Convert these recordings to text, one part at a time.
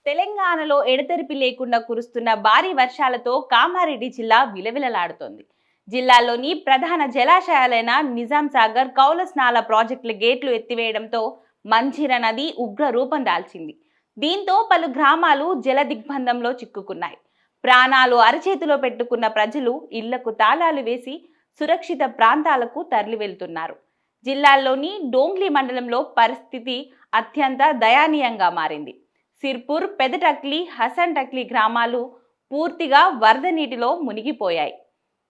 తెలంగాణలో ఎడతెరిపి లేకుండా కురుస్తున్న భారీ వర్షాలతో కామారెడ్డి జిల్లా విలవిలలాడుతోంది. జిల్లాలోని ప్రధాన జలాశయాలైన నిజాం సాగర్, కౌలస్నాల ప్రాజెక్టుల గేట్లు ఎత్తివేయడంతో మంజీర నది ఉగ్ర రూపం దాల్చింది. దీంతో పలు గ్రామాలు జల దిగ్బంధంలో చిక్కుకున్నాయి. ప్రాణాలు అరచేతిలో పెట్టుకున్న ప్రజలు ఇళ్లకు తాళాలు వేసి సురక్షిత ప్రాంతాలకు తరలి వెళ్తున్నారు. జిల్లాలోని డోంగ్లీ మండలంలో పరిస్థితి అత్యంత దయనీయంగా మారింది. సిర్పూర్, పెదటక్లి, హసన్ టక్లి గ్రామాలు పూర్తిగా వరద నీటిలో మునిగిపోయాయి.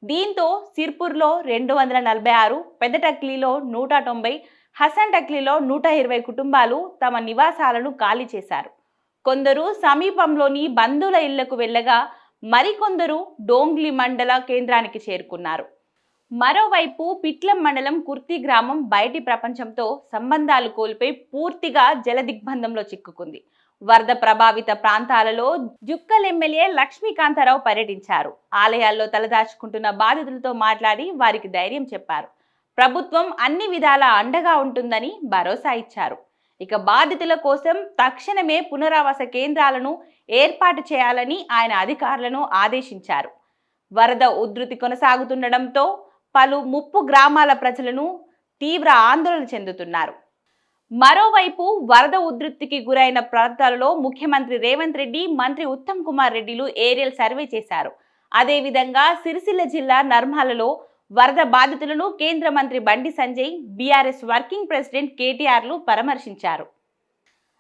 దీంతో సిర్పూర్లో 246, పెదటక్లిలో 190, హసన్ టక్లిలో 120 కుటుంబాలు తమ నివాసాలను ఖాళీ చేశారు. కొందరు సమీపంలోని బంధువుల ఇళ్లకు వెళ్లగా మరికొందరు డోంగ్లీ మండల కేంద్రానికి చేరుకున్నారు. మరోవైపు పిట్లం మండలం కుర్తి గ్రామం బయటి ప్రపంచంతో సంబంధాలు కోల్పోయి పూర్తిగా జల దిగ్బంధంలో చిక్కుకుంది. వరద ప్రభావిత ప్రాంతాలలో జుక్కల్ ఎమ్మెల్యే లక్ష్మీకాంతారావు పర్యటించారు. ఆలయాల్లో తలదాచుకుంటున్న బాధితులతో మాట్లాడి వారికి ధైర్యం చెప్పారు. ప్రభుత్వం అన్ని విధాలా అండగా ఉంటుందని భరోసా ఇచ్చారు. ఇక బాధితుల కోసం తక్షణమే పునరావాస కేంద్రాలను ఏర్పాటు చేయాలని ఆయన అధికారులను ఆదేశించారు. వరద ఉధృతి కొనసాగుతుండటంతో పలు ముప్పు గ్రామాల ప్రజలను తీవ్ర ఆందోళన చెందుతున్నారు. మరోవైపు వరద ఉధృతికి గురైన ప్రాంతాలలో ముఖ్యమంత్రి రేవంత్ రెడ్డి, మంత్రి ఉత్తమ్ కుమార్ రెడ్డిలు ఏరియల్ సర్వే చేశారు. అదేవిధంగా సిరిసిల్ల జిల్లా నర్మాలలో వరద బాధితులను కేంద్ర మంత్రి Bandi Sanjay, BRS working president కేటీఆర్లు పరామర్శించారు.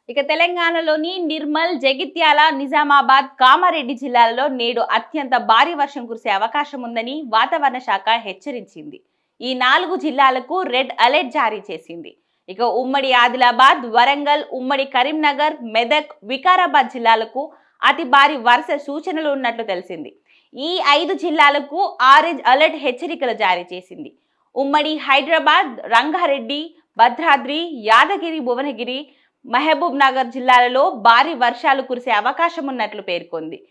ఇక తెలంగాణలోని నిర్మల్, జగిత్యాల, నిజామాబాద్, కామారెడ్డి జిల్లాలలో నేడు అత్యంత భారీ వర్షం కురిసే అవకాశం ఉందని వాతావరణ శాఖ హెచ్చరించింది. ఈ 4 జిల్లాలకు రెడ్ అలర్ట్ జారీ చేసింది. ఇక ఉమ్మడి ఆదిలాబాద్, వరంగల్, ఉమ్మడి కరీంనగర్, మెదక్, వికారాబాద్ జిల్లాలకు అతి భారీ వర్ష సూచనలు ఉన్నట్లు తెలిసింది. ఈ 5 జిల్లాలకు ఆరెంజ్ అలర్ట్ హెచ్చరికలు జారీ చేసింది. ఉమ్మడి హైదరాబాద్, రంగారెడ్డి, భద్రాద్రి, యాదగిరి, భువనగిరి, మహబూబ్ నగర్ జిల్లాలలో భారీ వర్షాలు కురిసే అవకాశం ఉన్నట్లు పేర్కొంది.